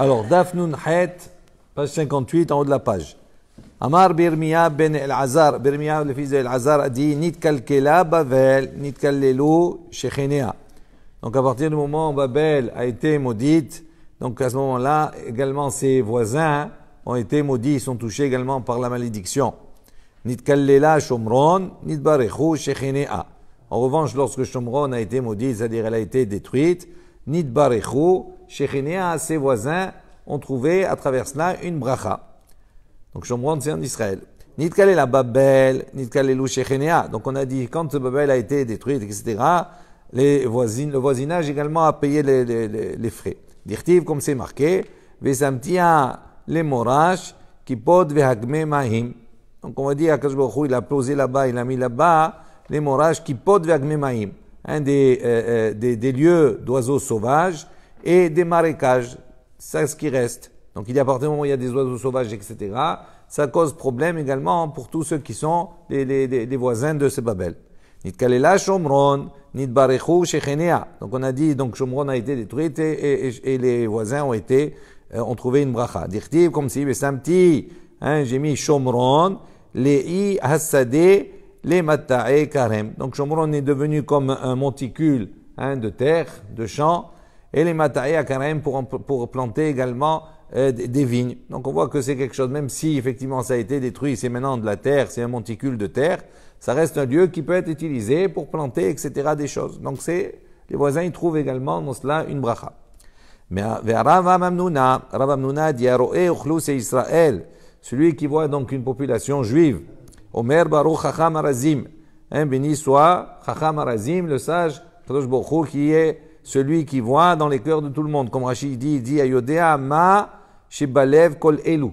Alors, Daf Nun Het, page 58, en haut de la page. Amar Birmiya ben El-Azar, Birmiya le fils d'El-Azar a dit Nitkal Kela Bavel, Nitkal Lelou Shechenea. Donc à partir du moment où Babel a été maudite, donc à ce moment-là, également ses voisins ont été maudits, ils sont touchés également par la malédiction. Nitkal Lela Shomron, Nitbarechu Shechenea. En revanche, lorsque Shomron a été maudite, c'est-à-dire elle a été détruite, Nitbarechu Shechenea, ses voisins ont trouvé à travers cela une bracha. Donc Shomron, c'est en Israël. Nitkal la Babel, Nitkal Lelou Shechenea. Donc on a dit, quand Babel a été détruite, etc., le voisinage également a payé les frais. Dirtiv, comme c'est marqué, Vesamtia les morash, Kipod vehagme mahim. Donc on va dire, Akash Baruch Hu, il a posé là-bas, il a mis là-bas, les morash, Kipod vehagme mahim. Des lieux d'oiseaux sauvages et des marécages. C'est ce qui reste. Donc il y a à partir du moment où il y a des oiseaux sauvages, etc., ça cause problème également pour tous ceux qui sont les voisins de ce Babel. Nitkalela Shomron, Nitbarechu Shechenea. Donc on a dit, donc Shomron a été détruite et les voisins ont trouvé une bracha. Dirtiv, comme si, Besamti, j'ai mis Shomron, Lei Hassade, les Mata'e Karem. Donc Shomron est devenu comme un monticule de terre, de champs, et les Mata'e Karem pour planter également des vignes. Donc on voit que c'est quelque chose, même si effectivement ça a été détruit, c'est maintenant de la terre, c'est un monticule de terre, ça reste un lieu qui peut être utilisé pour planter, etc. des choses. Donc les voisins ils trouvent également dans cela une bracha. Mais Rav Amnuna dit c'est Israël, celui qui voit donc une population juive. Omer Baruch Chacham Arazim, béni soit Chacham Arazim, le sage Kadosh Baruch Hu, qui est celui qui voit dans les cœurs de tout le monde. Comme Rashi dit Ayodea ma shebalev kol elu.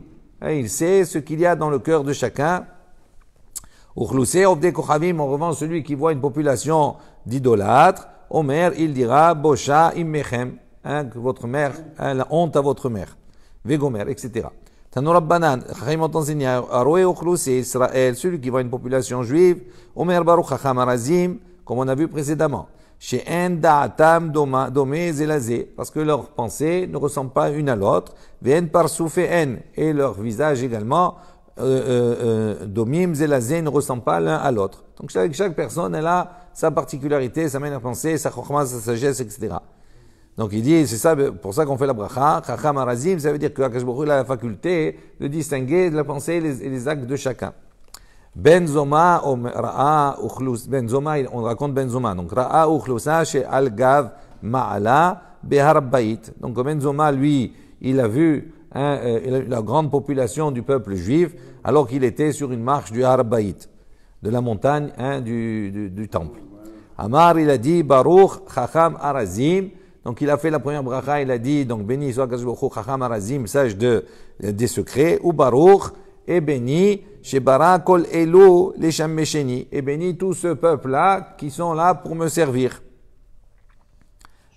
Il sait ce qu'il y a dans le cœur de chacun. Uchlusei ovdei kochavim, en revanche, celui qui voit une population d'idolâtres, Omer, il dira Bosha immechem, que votre mère, la honte à votre mère. Vegomer, etc. Tanu Rabbanan, Chachim ont enseigné, Aroé Uchlusei Israël, celui qui voit une population juive, Omer Baruch Chacham Arazim, comme on a vu précédemment. Chez En Da'atam Domé Zelazé, parce que leurs pensées ne ressemblent pas une à l'autre. Ven Parsouf et leur visage également, Domim Zelazé, ne ressemblent pas l'un à l'autre. Donc chaque personne, elle a sa particularité, sa manière de penser, sa chokhma, sa sagesse, etc. Donc il dit, c'est ça, pour ça qu'on fait la bracha, Chacham Arazim, ça veut dire que Akash Baruch Hu a la faculté de distinguer de la pensée et les actes de chacun. Ben Zoma, Ra'a Uchlus, Ben Zoma, on raconte Ben Zoma, donc Ra'a Uchlusa chez Al-Gav Ma'ala Behar Bait. Donc Ben Zoma, lui, il a vu la grande population du peuple juif alors qu'il était sur une marche du Har Bait, de la montagne du temple. Amar, il a dit Baruch Chacham Arazim. Donc il a fait la première bracha, il a dit, donc béni soit Akash Baruch Hu Chacham Arazim, sage des secrets, ou Baruch, et béni, chez Barakol Elo, les Shammesheni, et béni tout ce peuple-là qui sont là pour me servir.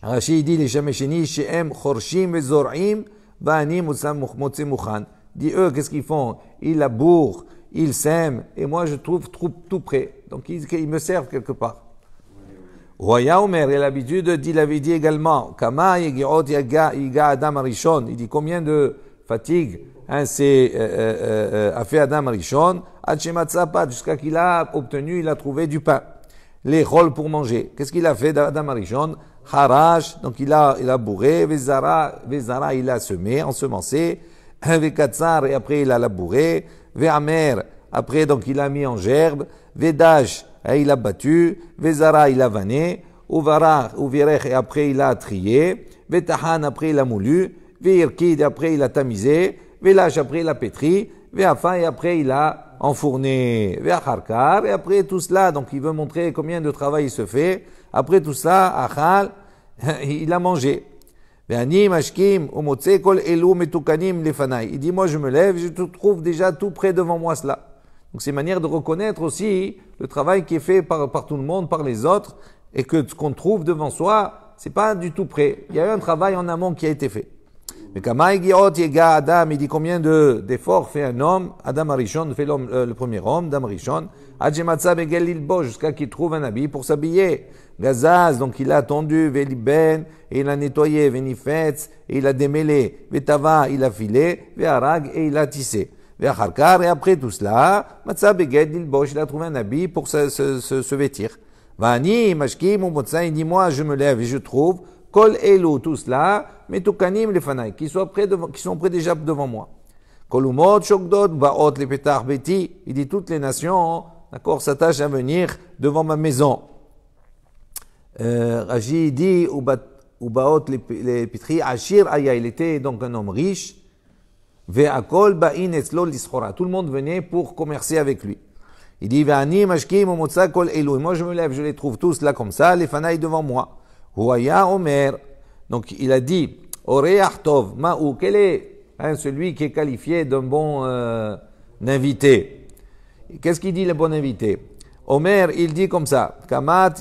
Rashi dit, les Shammesheni, Shehem Chorshim et Zor'im, Ba'ani Motse Mouchan. Dit eux, qu'est-ce qu'ils font? Ils labourent, ils sèment, et moi je trouve tout prêt. Donc ils me servent quelque part. Roya Omer, il a l'habitude, il avait dit également, Kama Yegiot Yiga Adam Arishon, il dit combien de fatigue a fait Adam Arishon, jusqu'à qu'il a obtenu, il a trouvé du pain, les rôles pour manger. Qu'est-ce qu'il a fait d'Adam Arishon? Harash, donc il a bourré, Vezara, il a semé, ensemencé, Vekatsar, et après il a labouré, Ve'amer, après donc il a mis en gerbe, Vedash, et il a battu, Vezara, il a vanné, Uvara, Uvirech, et après il a trié, Vetahan, après il a moulu, Veirkid, après il a tamisé, Velash, après il a pétri, Veafa, et après il a enfourné, Veacharkar, et après tout cela, donc il veut montrer combien de travail il se fait, après tout ça, Achal, il a mangé. Ve'ani mashkim, umotse kol elu metukanim lefanai. Il dit, moi je me lève, je trouve déjà tout près devant moi cela. Donc c'est une manière de reconnaître aussi le travail qui est fait par tout le monde, par les autres, et que ce qu'on trouve devant soi, c'est pas du tout près. Il y a eu un travail en amont qui a été fait. Mais Kamaï Giot Yega Adam, il dit combien d'efforts fait un homme, Adam Arishon fait l'homme, le premier homme, Adam Arishon, Adjematza Begel Lilbo, jusqu'à qu'il trouve un habit pour s'habiller. Gazaz, donc il a attendu, Veliben, et il a nettoyé, Venifetz, et il a démêlé, Vetava, il a filé, Veharag, et il a tissé. Veacharkar, et après tout cela, Matza Begel Lilbo, il a trouvé un habit pour se vêtir. Vani, Mashkim, Motsa, il dit moi je me lève et je trouve, Kol Elu, tout cela, Metukanim les Fanaï, qui sont prêts déjà devant moi. Kolumot, Shokdot, Baot, les Petar, Beti, il dit toutes les nations, d'accord, s'attachent à venir devant ma maison. Raji dit, Ubaot, les Petri, Ashir Aya, il était donc un homme riche, Ve'akol, Ba'in, Etzlo, l'Ischora, tout le monde venait pour commercer avec lui. Il dit, Ve'ani, Mashkim, Motsa, Kol Elu, et moi je me lève, je les trouve tous là comme ça, les Fanaï devant moi. Huaya Omer, donc il a dit, Oreach Tov, Ma'ou, quel est celui qui est qualifié d'un bon invité? Qu'est-ce qu'il dit le bon invité? Omer, il dit comme ça, Kamat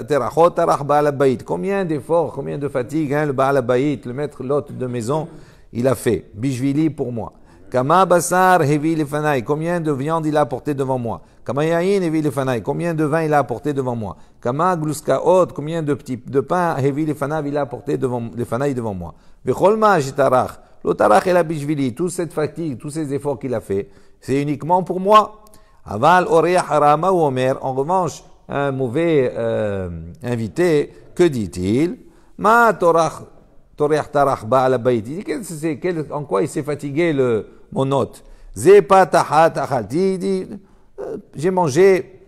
terachot tarach ba'al habayit. Combien d'efforts, combien de fatigue, le ba'al habayit, le maître l'hôte de maison, il a fait, bishvili pour moi. Kama basar hevi lefanai, combien de viande il a apporté devant moi. Kama yain hevi lefanai, combien de vin il a apporté devant moi. Kama gluskaot, combien de pain hevi lefanai il a apporté devant moi. Vecholma jitarach, l'otarach et la bishvili, toute cette fatigue, tous ces efforts qu'il a fait, c'est uniquement pour moi. Aval oreach harama ou omer, en revanche, un mauvais invité, que dit-il? Ma torach tarach ba'al habayit. Il dit en quoi il s'est fatigué mon hôte? Ze patahat achalti, il dit j'ai mangé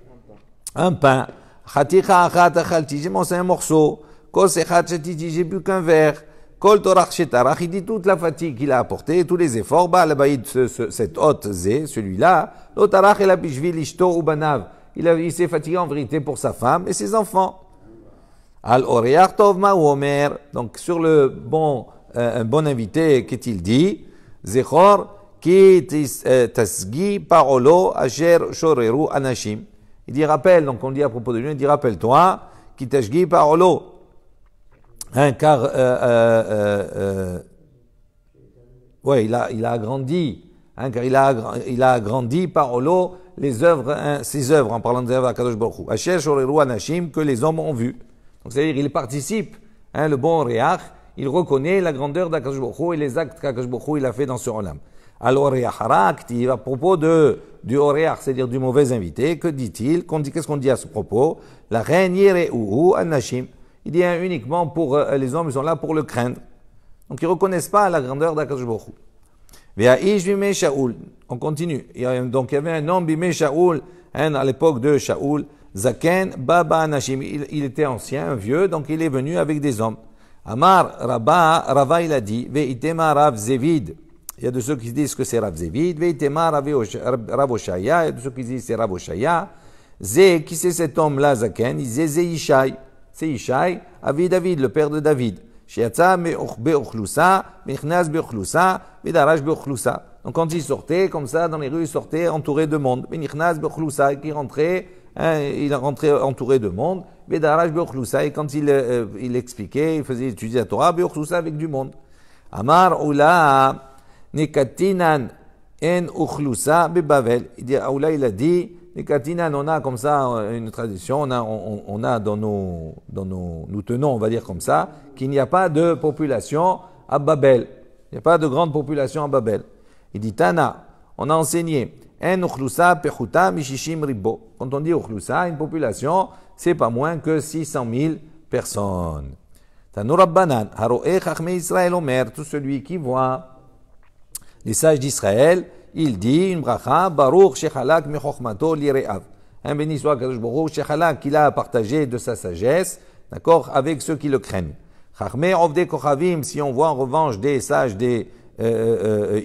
un pain. Chaticha achat achalti, j'ai mangé un morceau. Kol sechat shetiti, j'ai bu qu'un verre. Kol torach shetarach, il dit toute la fatigue qu'il a apportée, tous les efforts, ba'al habayit, cet hôte Zé, celui-là, l'otarach et la bishvil ishto ou banav, il s'est fatigué en vérité pour sa femme et ses enfants. Al oreach tov ma omer, donc sur le un bon invité, qu'est-il dit? Zechor ki tasgi parolo asher shoreru anashim. Il dit rappelle, donc on dit à propos de lui, il dit rappelle-toi ki tasgi parolo. Car ouais, il a agrandi, car il a agrandi parolo ses œuvres, en parlant des œuvres à Kadosh Baruch Hu. Asher shoreru anashim, que les hommes ont vu. Donc c'est-à-dire il participe, le bon Réach, il reconnaît la grandeur d'Akadosh Baruch Hu et les actes qu'Akadosh Baruch Hu il a fait dans ce olam. Alors Réach haraktiv, à propos du Réach, c'est-à-dire du mauvais invité, que dit-il? Qu'est-ce qu'on dit à ce propos? La reine Yereuhu anashim. Il dit uniquement pour les hommes, ils sont là pour le craindre. Donc ils ne reconnaissent pas la grandeur d'Akadosh Baruch Hu. Ve'aish bimei Shaoul. On continue. Donc il y avait un homme bimei Shaoul, à l'époque de Shaoul, Zaken Baba Anashim, il était ancien, un vieux, donc il est venu avec des hommes. Amar Rava il a dit, Ve'itema Rav Zevid. Il y a de ceux qui disent que c'est Rav Zevid. Ve'itema Rav Oshaya. Il y a de ceux qui disent que c'est Rav Oshaya. Zé, qui c'est cet homme-là, Zaken? Il disait Zé Ishai. C'est Ishai, Avi David, le père de David. Shiatza be'ochlusa, mechnaz be'ochlusa, ve'darash be'ochlusa. Donc quand il sortait, comme ça, dans les rues, il sortait entouré de monde. Mechnaz be'ochlusa, qui rentrait, il rentrait entouré de monde. Ve'darash be'ochlusa, et quand il expliquait, il faisait étudier la Torah, be'ochlusa avec du monde. Amar Oula, nekatinan en uchlusa be'bavel. Il dit, Oula, il a dit, nekatinan, on a comme ça une tradition, on a nous tenons, on va dire comme ça, qu'il n'y a pas de population à Babel. Il n'y a pas de grande population à Babel. Il dit, Tana, on a enseigné, en uchlusa pechuta mishishim ribo. Quand on dit uchlusa, une population, c'est pas moins que 600 000 personnes. Tanu Rabbanan, haroe chachme Israël omer, tout celui qui voit les sages d'Israël, il dit une bracha, Baruch shechalak mechochmato lire'av. Béni soit Kadosh Baruch shechalak, qu'il a partagé de sa sagesse, d'accord, avec ceux qui le craignent. Chachme ovde kochavim, si on voit en revanche des sages, des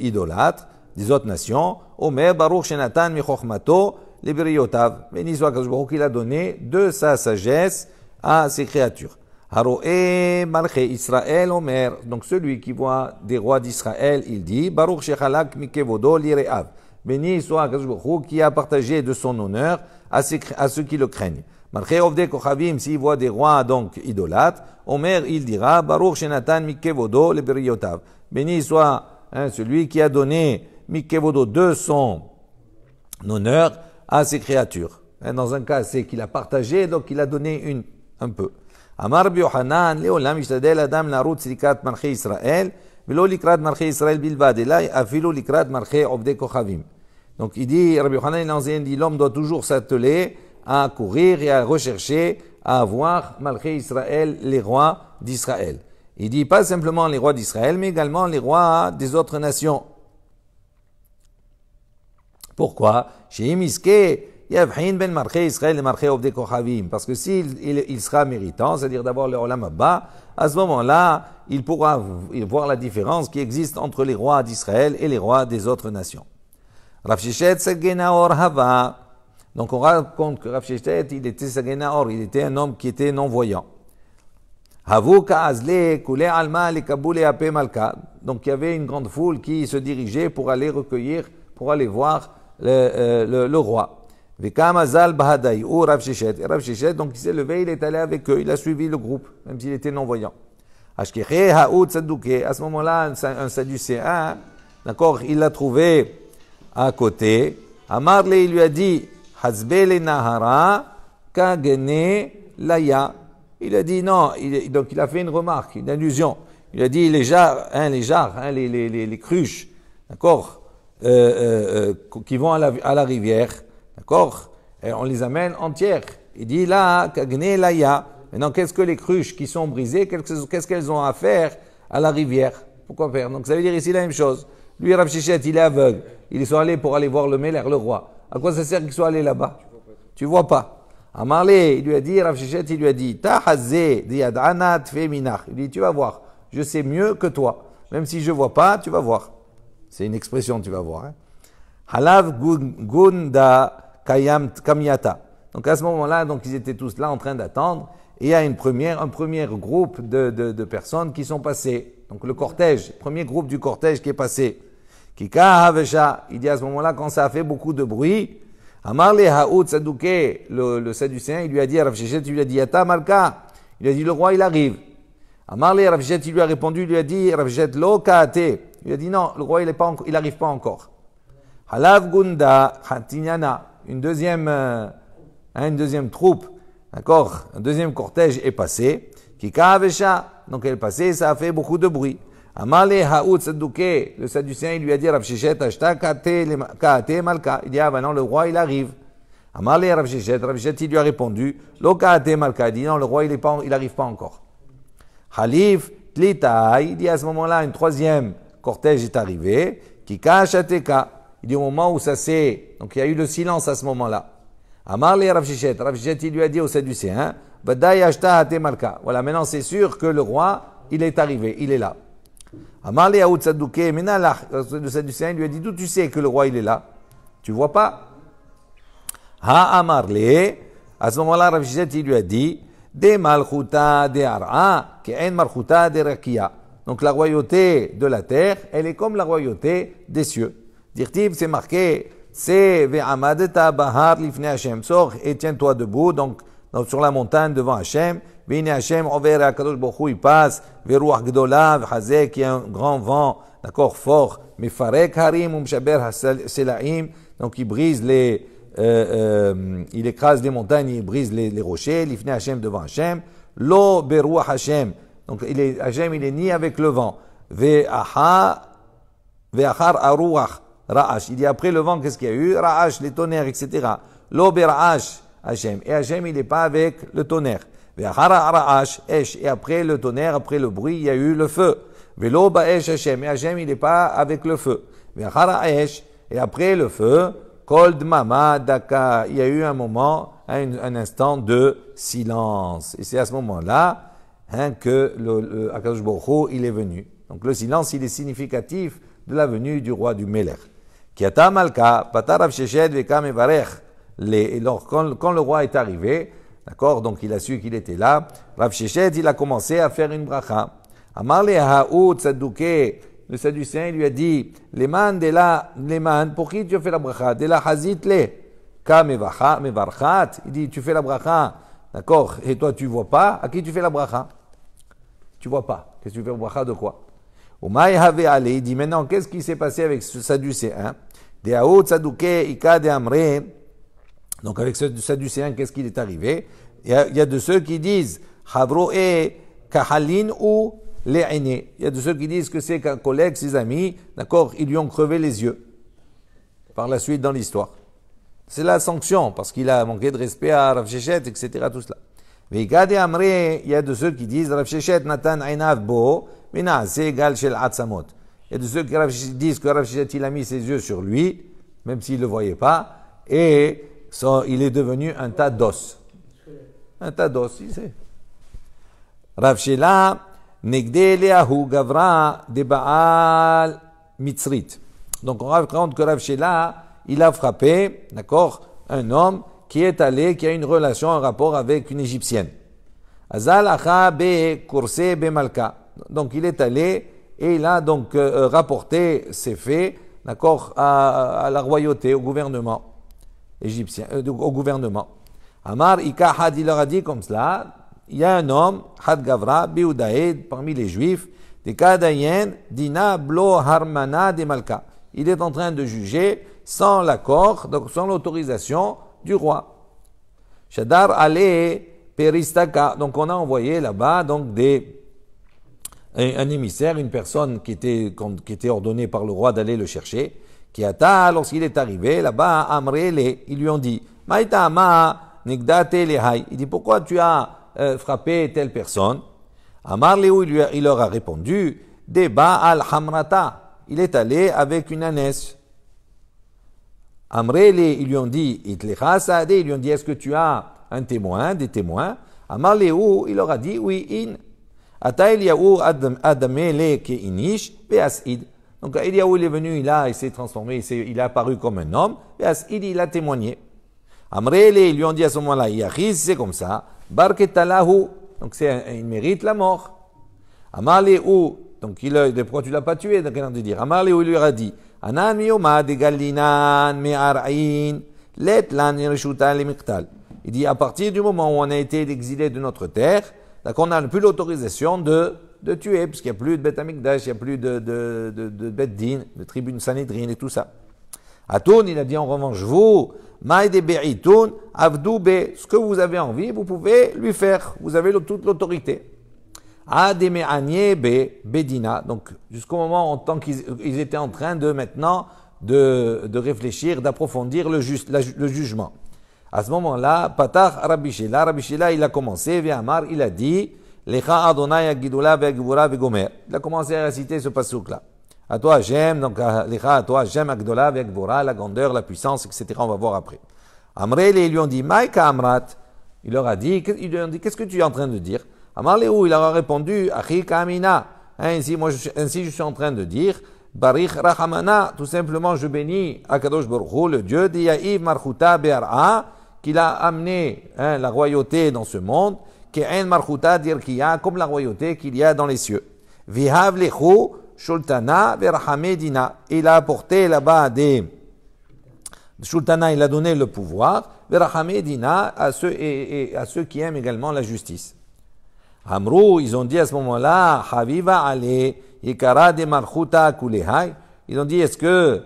idolâtres, des autres nations, Omer Baruch shenatan mechochmato libriotav. Béni soit Kadosh Baruch, qu'il a donné de sa sagesse à ses créatures. Haroe malché Israël omer, donc celui qui voit des rois d'Israël, il dit, Baruch shechalak mikevodo lire'av. Béni soit Akadosh Baruch Hu, qui a partagé de son honneur à ceux qui le craignent. Marché Ovde Kochavim, s'il voit des rois donc idolâtres, Omer, il dira, Baruch Shenatan Mikevodo le Beriotav. Béni soit celui qui a donné Mikevodo de son honneur à ses créatures. Dans un cas, c'est qu'il a partagé, donc il a donné un peu. Amar Biohanan, Leolam Ishtadel Adam Narut Likat Marché Israël, Velo Likrat Marché Israël Bilvad, et là, Afilo Likrat Marché Ovde Kochavim. Donc il dit, Rabbi Yochanan il dit, l'homme doit toujours s'atteler à courir et à rechercher, à avoir Malché Israël, les rois d'Israël. Il dit pas simplement les rois d'Israël, mais également les rois des autres nations. Pourquoi? Parce que s'il sera méritant, c'est-à-dire d'avoir le Olam Abba, à ce moment-là, il pourra voir la différence qui existe entre les rois d'Israël et les rois des autres nations. Rav Sheshet Sagenaor Hava. Donc on raconte que Rav Sheshet, il était Sagenaor, il était un homme qui était non-voyant. Havu Ka'azle Kule Alma Le Kaboul et Ape Malka. Donc il y avait une grande foule qui se dirigeait pour aller recueillir, pour aller voir le roi. Vekam Azal Bahadai ou Rav Sheshet. Et Rav Sheshet, donc il s'est levé, il est allé avec eux, il a suivi le groupe, même s'il était non-voyant. Ashkeche Haoud Sadouke. À ce moment-là, un Sadducéen, d'accord, il l'a trouvé à côté. Amarle, il lui a dit, Hazbele Nahara Kagene Laya. Il a dit non, donc il a fait une remarque, une allusion. Il a dit les jarres, les cruches, d'accord, qui vont à la rivière, d'accord, et on les amène entières. Il dit là, Kagene Laya. Maintenant, qu'est-ce que les cruches qui sont brisées, qu'est-ce qu'elles ont à faire à la rivière? Pourquoi faire? Donc ça veut dire ici la même chose. Lui, Rav Sheshet, il est aveugle. Il soit allé pour aller voir le Meler, le roi. À quoi ça sert qu'il soit allé là-bas? Tu vois pas. Amarlé, il lui a dit, Rav Sheshet, il lui a dit, Tahazé, diadanat feminach. Il dit, tu vas voir. Je sais mieux que toi. Même si je vois pas, tu vas voir. C'est une expression, tu vas voir. Halav gunda kamyata. Donc à ce moment-là, donc ils étaient tous là en train d'attendre. Et il y a un premier groupe de personnes qui sont passées. Donc le cortège, premier groupe du cortège qui est passé. Kika Havesha, il dit à ce moment-là, quand ça a fait beaucoup de bruit, Amarle Haoud Sadouke, le Sadducéen, il lui a dit à Rav Sheshet, il lui a dit, Yata Malka, il a dit, le roi il arrive. Amarle Rav Sheshet, il lui a répondu, il lui a dit, Rav Sheshet, Lo Kaate. Il a dit, non, le roi il n'arrive pas encore. Halav Gunda Hatinyana, une deuxième troupe, d'accord, un deuxième cortège est passé. Kika Havesha, donc elle est passée, ça a fait beaucoup de bruit. Amale Haoud Sadouke, le Sadducéen, il lui a dit Rav Sheshet, Ashta Kaate Malka. Il dit, ah ben non, le roi il arrive. Amale Rav Sheshet, il lui a répondu, Lo Kaate Malka. Il dit, non, le roi il n'arrive pas encore. Halif Tlitaï, il dit à ce moment-là, un troisième cortège est arrivé. Kika Shateka. Il dit au moment où ça s'est. Donc il y a eu le silence à ce moment-là. Amale Rav Sheshet, il lui a dit au Sadducéen, Badai Ashta Ate Malka. Voilà, maintenant c'est sûr que le roi, il est arrivé, il est là. Amarle Haoud Sadouke, le Sadducéen lui a dit, d'où tu sais que le roi il est là? Tu vois pas? Ha Amarle, à ce moment-là, Rav Sheshet il lui a dit, De Malchuta de Ar'a, Ke'en Malchuta de Rakia. Donc la royauté de la terre, elle est comme la royauté des cieux. Dirtiv, c'est marqué, c'est Ve'amadeta Bahar Lifne Hashem. Sors et tiens-toi debout, donc sur la montagne devant Hashem. Vine Hashem, Over Akadosh Baruch Hu, il passe, Veruach Gdola, V'chazek, qui a un grand vent, d'accord, fort, Mefarek Harim, Umshaber Selaim, donc il brise il écrase les montagnes, il brise les rochers, Lifne Hashem devant Hashem, Lo Beruach Hashem, donc Hashem il est ni avec le vent, Ve'achar Aruach Ra'ash, il dit après le vent, qu'est-ce qu'il y a eu? Ra'ash, les tonnerres, etc. Lo Bera'ash Hashem, et Hashem il n'est pas avec le tonnerre. Et après le tonnerre, après le bruit, il y a eu le feu. Velo ba'esh Hashem. Et Hashem, il n'est pas avec le feu. Et après le feu, kol dmama daka. Il y a eu un moment, un instant de silence. Et c'est à ce moment-là que le Akadosh Baruch Hu, il est venu. Donc le silence, il est significatif de la venue du roi du Meler. Kiata malka, patar Rav Sheshet vekam evarech. Quand le roi est arrivé, d'accord, donc il a su qu'il était là, Rav Sheshet, il a commencé à faire une bracha. Amarle Haoud Sadouke, le Sadducéen, il lui a dit, Leman, pour qui tu as fait la bracha? De la hazit le, ka mevarchat, il dit, tu fais la bracha d'accord, et toi tu vois pas, à qui tu fais la bracha? Tu vois pas. Qu'est-ce que tu fais la bracha de quoi? Umaï have allé, il dit maintenant, qu'est-ce qui s'est passé avec ce Sadducéen? Deaout Sadouké, Ika de Amré. Donc avec ce Sadducéen, qu'est-ce qui est arrivé? Il y a de ceux qui disent, Havro e Kahalin ou Le'ene. Il y a de ceux qui disent que c'est qu'un collègue, ses amis, d'accord, ils lui ont crevé les yeux. Par la suite dans l'histoire. C'est la sanction, parce qu'il a manqué de respect à Rav Shechet, etc. Tout cela. Veikade Amré, il y a de ceux qui disent Rav Shechet Natan Ainav Bo, Minaase Gal Shel Atzamot. Il y a de ceux qui disent que Rav Shechet il a mis ses yeux sur lui, même s'il ne le voyait pas, et il est devenu un tas d'os. Un tas d'os, il sait. Rav Shela, Negde Eliahu Gavra de Baal Mitzrit. Donc on raconte que Rav Shela, il a frappé, d'accord, un homme qui est allé, qui a une relation, un rapport avec une égyptienne. Azal acha be kurse be malka. Donc il est allé et il a donc rapporté ses faits, d'accord, à la royauté, au gouvernement égyptien, au gouvernement. Amar ika had, il leur a dit comme cela, il y a un homme, had gavra, biudaïd, parmi les juifs, des kadayen, dina blo harmana de malka. Il est en train de juger sans l'accord, donc sans l'autorisation du roi. Shadar ale peristaka. Donc on a envoyé là-bas donc un émissaire, une personne qui était ordonnée par le roi d'aller le chercher. Qui ata, lorsqu'il est arrivé là-bas, amrele, ils lui ont dit, maïta ma nigdate lehai. Il dit, pourquoi tu as frappé telle personne? Amar Léou, il leur a répondu, Deba al hamrata. Il est allé avec une ânesse. Amrele, ils lui ont dit, Itlecha Saade, ils lui ont dit, est-ce que tu as un témoin, des témoins? Amar Léou, il leur a dit, oui, in. Ata Eliaou adamele ke inish, be'asid. Donc Eliaou, il est venu, il s'est transformé, il est apparu comme un homme, be'asid, il a témoigné. Amrele, ils lui ont dit à ce moment-là, Yachiz, c'est comme ça, Barketalahu, donc il mérite la mort. Amar Léou, donc pourquoi tu l'as pas tué? Donc il a dit, Amar Léou, il lui a dit, Anan miyoma de galinan me'ar'in, let lan yershuta lemiktal. Il dit, à partir du moment où on a été exilé de notre terre, on n'a plus l'autorisation de tuer, puisqu'il n'y a plus de Beth Amikdash, il n'y a plus de Beth Din, de tribune Sanhedrin et tout ça. Atoun, il a dit en revanche, vous, Maïde Be'itoun, Avdou Be, ce que vous avez envie, vous pouvez lui faire, vous avez toute l'autorité. Ademe Anye Be, Bedina, donc jusqu'au moment en tant qu'ils étaient en train de maintenant de réfléchir, d'approfondir le jugement. À ce moment-là, Patach Rabbi Shela, il a commencé, Ve'amar, il a dit, Lecha Adonai Agidula Ve'agivura Ve'gomer. Il a commencé à réciter ce passouk-là. À toi j'aime, donc Lecha, à toi j'aime Agdola Ve'agivura, la grandeur, la puissance, etc. On va voir après. Amrele, ils lui ont dit, Maïka Amrat. Ils lui ont dit, qu'est-ce que tu es en train de dire? Amar Léou, il leur a répondu, Achi Kamina. Ainsi, je suis en train de dire, Barich Rahamana, tout simplement, je bénis Akadosh Baruch Hu, le Dieu de Yaïv Marchuta Be'ar'a, qu'il a amené la royauté dans ce monde, Ke'en Marchuta Dirkiya, comme la royauté qu'il y a dans les cieux. Vihav Lechu, Shultana Verhamedina. Il a apporté là-bas Shultana, il a donné le pouvoir, Verhamedina, à ceux qui aiment également la justice. Amrou, ils ont dit à ce moment-là, Haviva Ale, Yikara de Marchuta Kulehai. Ils ont dit, est-ce que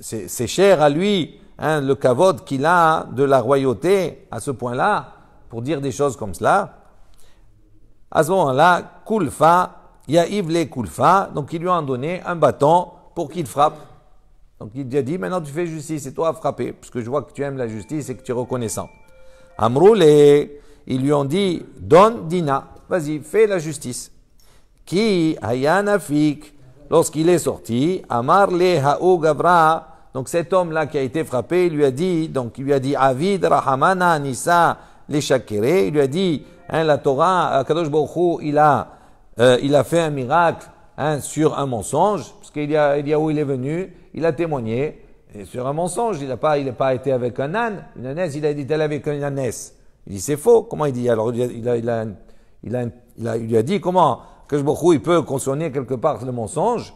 c'est cher à lui, le kavod qu'il a de la royauté à ce point-là, pour dire des choses comme cela? À ce moment-là, Kulfa, Yaïvle Kulfa, donc ils lui ont donné un bâton pour qu'il frappe. Donc il lui a dit, maintenant tu fais justice, c'est toi à frapper, parce que je vois que tu aimes la justice et que tu es reconnaissant. Amroule, ils lui ont dit, donne Dina, vas-y, fais la justice. Qui, Hayanafik, lorsqu'il est sorti, Amar le Ha'u Gavra, donc cet homme-là qui a été frappé, il lui a dit, Avid Rahamana Nisa le Shakere, il lui a dit, la Torah, Kadosh Baruch Hu, il a fait un miracle sur un mensonge, parce qu'il y a où il est venu, il a témoigné, et sur un mensonge, il n'a pas été avec un âne, une ânesse, il a dit, elle avec une ânesse. Il dit, c'est faux. Comment il dit? Alors, il lui a dit, comment Kadosh Baruch Hu, il peut consonner quelque part le mensonge?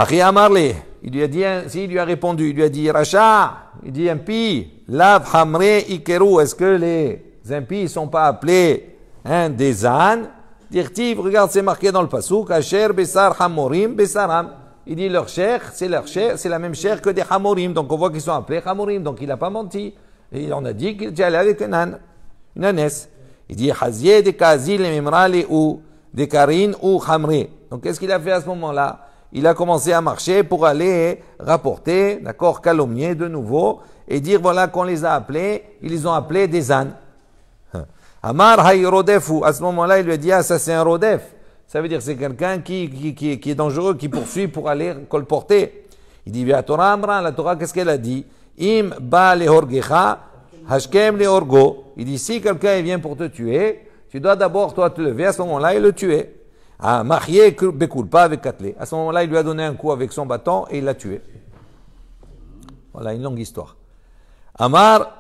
Akhi Amarli, il lui a dit, s'il lui a répondu, il lui a dit, Racha, il dit impie, Lav Hamre Ikeru, est-ce que les impies ne sont pas appelés des ânes? Dirtiv, regarde, c'est marqué dans le pasouk, Asher Besar Hamorim Besaram. Il dit leur chair, c'est la même chair que des Hamorim. Donc on voit qu'ils sont appelés Hamorim, donc il n'a pas menti. Et on a dit qu'il était allé avec une ânesse. Il dit Hazieh de Kazil et Memrali ou de Karin ou Hamri. Donc qu'est-ce qu'il a fait à ce moment-là? Il a commencé à marcher pour aller rapporter, d'accord, calomnier de nouveau et dire voilà qu'on les a appelés, ils les ont appelés des ânes. Amar hay rodefu. À ce moment-là, il lui a dit ah ça c'est un rodef. Ça veut dire c'est quelqu'un qui est dangereux, qui poursuit pour aller colporter. Il dit la Torah Amra, la Torah qu'est-ce qu'elle a dit? Im ba le horgecha hashkem le horgo. Il dit si quelqu'un vient pour te tuer, tu dois d'abord toi te lever à ce moment-là et le tuer. Ah marié bekulpa avec katlé. À ce moment-là, il lui a donné un coup avec son bâton et il l'a tué. Voilà une longue histoire. Amar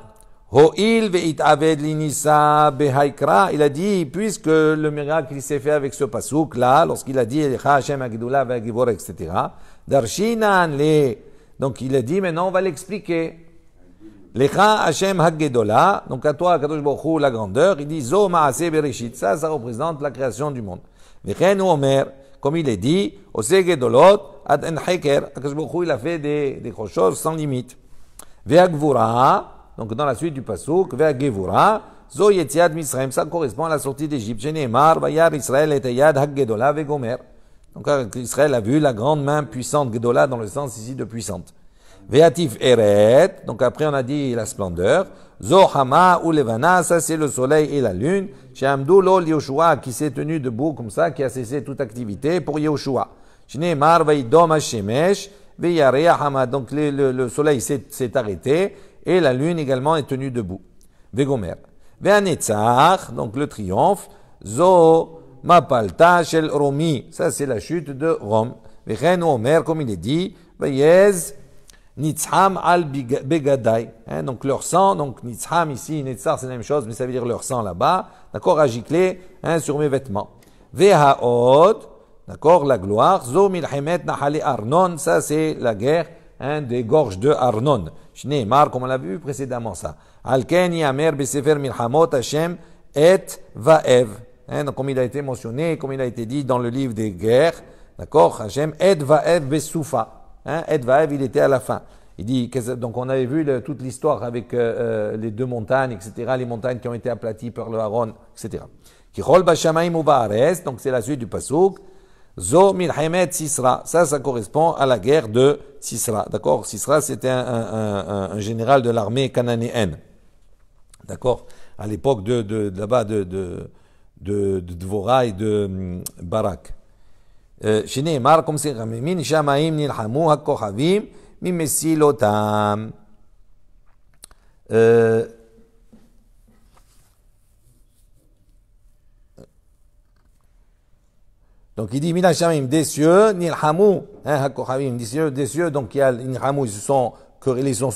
Ho'il ve'it aved l'inissa behaikra. Il a dit, puisque le miracle il s'est fait avec ce pasouk là, lorsqu'il a dit, Lecha Hashem Agidula ve'agivor, etc. Darshinan le. Donc il a dit, maintenant on va l'expliquer. Lecha Hashem Hagedola. Donc à toi, Kadosh Baruch Hu, la grandeur. Il dit, Zo ma'aseh bereshit. Ça représente la création du monde. Vechen Omer, comme il est dit, Ose Gedolot ad en heker. Kadosh Baruch Hu, il a fait des choses sans limite. Ve'agvura. Donc dans la suite du pasouk, vers Gevura, Zo Yetziat Misraim, ça correspond à la sortie d'Égypte. Sheneemar, Vayar Israël et Yad Haggedola Vegomer. Donc Israël a vu la grande main puissante, Gedola dans le sens ici de puissante. Veatif Eret, donc après on a dit la splendeur. Zo Hama ou Levana, ça c'est le soleil et la lune. Sheamdu Lol Yoshua, qui s'est tenu debout comme ça, qui a cessé toute activité pour Yoshua. Sheneemar, Vaidom Hashemesh, Veyarea Hama, donc le soleil s'est arrêté. Et la lune également est tenue debout. Vegomer. Ve'anetzach, donc le triomphe. Zo mapalta shel Romi. Ça, c'est la chute de Rome. Vechen Omer, comme il est dit. Veyez nitzham al begadai. Donc leur sang, donc nitzham ici, netzach c'est la même chose, mais ça veut dire leur sang là-bas. D'accord, a giclé sur mes vêtements. Ve'haod, d'accord, la gloire. Zo milhemet nahale Arnon. Ça, c'est la guerre des gorges de Arnon. Shneimar, comme on l'a vu précédemment ça. Alken yamer besefer milhamot Hashem et vaev. Donc comme il a été mentionné, comme il a été dit dans le livre des guerres, d'accord, Hashem et vaev besoufa. Et vaev, il était à la fin. Il dit, donc on avait vu toute l'histoire avec les deux montagnes, etc., les montagnes qui ont été aplaties par le Haron, etc. Kichol bashamaim u ba'aretz, donc c'est la suite du pasuk. Zo milhemet Sisra, ça correspond à la guerre de Sisra. D'accord, Sisra c'était un général de l'armée cananéenne. D'accord, à l'époque de là-bas de Dvorah et de Barak. Shneimar comme c'est min shamaim nilhamu hakohavim mimesilotam. Donc il dit Mina Shamim des cieux, Nilhamu, Hakochavim des cieux, donc il y a Nilhamu, ils se sont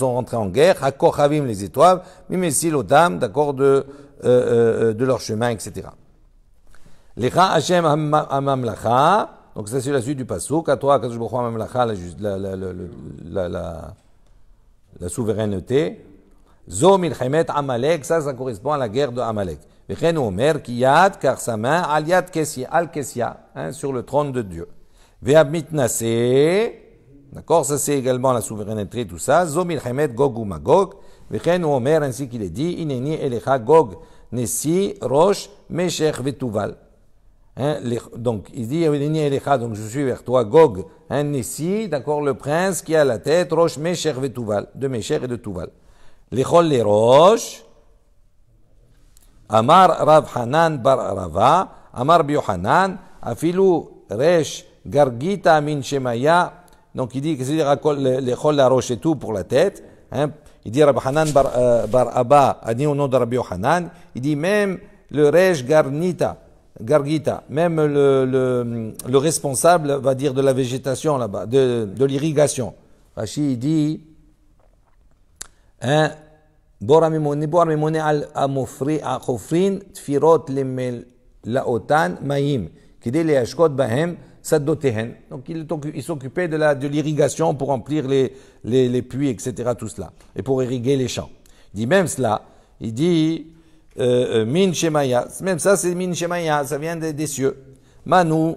rentrés en guerre, Hakochavim les étoiles, Mimesil Odam, d'accord, de leur chemin, etc. Lecha Hashem Amamlacha, donc ça c'est la suite du pasuk, à toi, Kadosh Baruch Hu Amamlacha, la souveraineté. Zo Milchemet Amalek, ça correspond à la guerre de Amalek. Vechen Omer qui yad car sa main al yad Kessia, al Kessia, sur le trône de Dieu. Ve'ab mitnase, d'accord, ça c'est également la souveraineté, tout ça. Zo milchemet Gog ou Magog. Vechen Omer ainsi qu'il est dit, ineni elecha Gog nesi rosh meshech vetuval. Donc il dit ineni elecha, donc je suis vers toi Gog, nesi, d'accord, le prince qui a la tête rosh meshech vetuval, de Meshech et de Tuval. Lechol les roches. Amar Rav Hanan bar Rava, Amar Biohanan, Afilu Resh Gargita min Shemaya. Donc il dit que c'est-à-dire les chol la roche et tout pour la tête. Il dit Rav Hanan bar Abba a dit au nom de Rabbi Yohanan. Il dit même le Resh Gargita, même le responsable va dire de la végétation là-bas, de l'irrigation. Rashi dit בור הממונה על החופרין תפירות למלאותן מים, כדי להשקות בהם saddotehen. Donc il s'occupait de l'irrigation pour remplir les puits, etc., tout cela, et pour irriguer les champs. Il dit même cela, il dit min shemaya, même ça c'est min shemaya, ça vient des cieux. Manu,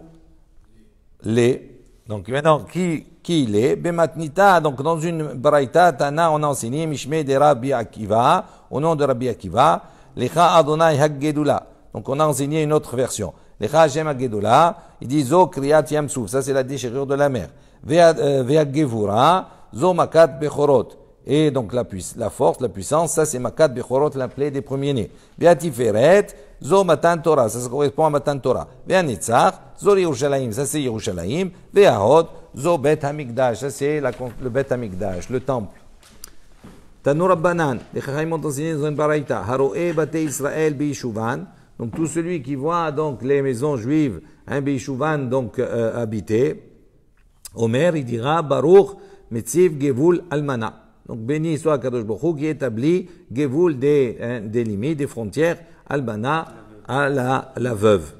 les. Donc maintenant, qui il est? Bematnita, donc dans une braïta, Tana, on a enseigné, Mishme de Rabbi Akiva, au nom de Rabbi Akiva, Lecha Adonai Haggedula. Donc on a enseigné une autre version. Lecha Hashem Haggedula, il dit Zo Kriyat Yamsouf, ça c'est la déchirure de la mer. Vea Gevura, Zo Makat Bechorot. Et donc la force, la puissance, ça c'est Makat Bechorot, la plaie des premiers-nés. Vea Tiferet, Zo Matan Torah, ça correspond à Matan Torah. Vea Netzach, Zo Yerushalayim, ça c'est Yerushalayim. Vea Hod, Zo Bet Hamikdash, ça c'est le Bet Hamikdash, le temple. Tanu Rabbanan, les Chachamim ont enseigné dans une baraïta. Haroé Bate Israël Beishuvan. Donc tout celui qui voit donc les maisons juives, Beishuvan donc habitées. Omer, il dira Baruch Metziv Gevul Almana. Donc béni soit Kadosh Baruch Hu qui établit Gevul des limites, des frontières, Almana à la veuve.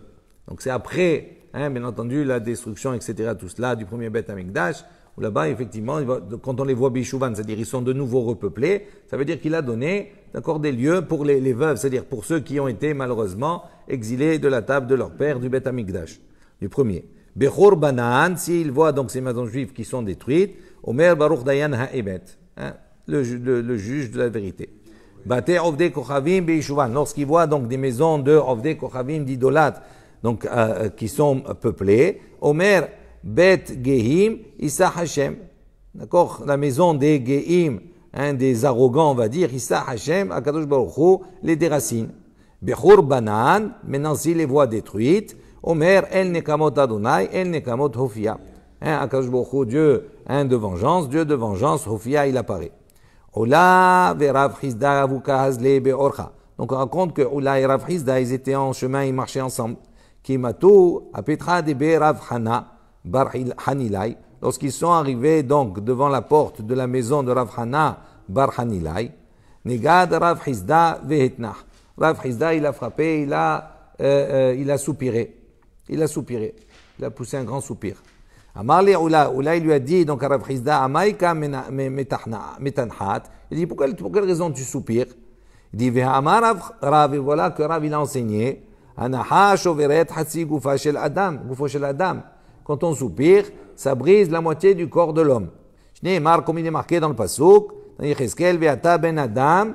Donc c'est après, bien entendu, la destruction, etc., tout cela du premier Bet Hamikdash. Où là-bas, effectivement, quand on les voit Beishuvan, c'est-à-dire ils sont de nouveau repeuplés, ça veut dire qu'il a donné, d'accord, des lieux pour les veuves, c'est-à-dire pour ceux qui ont été malheureusement exilés de la table de leur père du Bet Hamikdash, du premier. Bechor Banan, s'il voit donc ces maisons juives qui sont détruites, Omer Baruch Dayan Ha'emet, le juge de la vérité. Bate Ovde Kochavim Beishuvan, lorsqu'il voit donc des maisons de Ovde Kochavim, d'idolâtres, donc qui sont peuplées, Omer Bet Gehim, Issa Hashem. D'accord? La maison des Gehim, des arrogants, on va dire, Issa Hashem, Akadosh Baruch Hu, les déracine. Bechur Banan, maintenant s'il les voit détruites, Omer El Nekamot Adonai, El Nekamot Hofia. Akadosh Baruch Hu, Dieu de vengeance, Hofia, il apparaît. Ola Verav Chizda Avuka Hazle Beorcha. Donc on raconte que Ola et Rav Chizda, ils étaient en chemin, ils marchaient ensemble. Kimatu, Apetra de Berav Hana. Bar Hanilai, lorsqu'ils sont arrivés donc devant la porte de la maison de Rav Hana Bar Hanilai, Negad Rav Hizda vehetnach. Rav Hizda, il a frappé, il a soupiré. Il a poussé un grand soupir. Amarle Oula, il lui a dit donc à Rav Hizda, Amaika metanhat. Il dit, pour quelle raison tu soupires? Il dit, Vehamar Rav, et voilà que Rav il a enseigné, Anaha shoveret hatsi gufa shel Adam, gufo shel Adam. Quand on soupire, ça brise la moitié du corps de l'homme. Comme il est marqué dans le Pasuk, dans Yecheskel, Ve'ata ben Adam,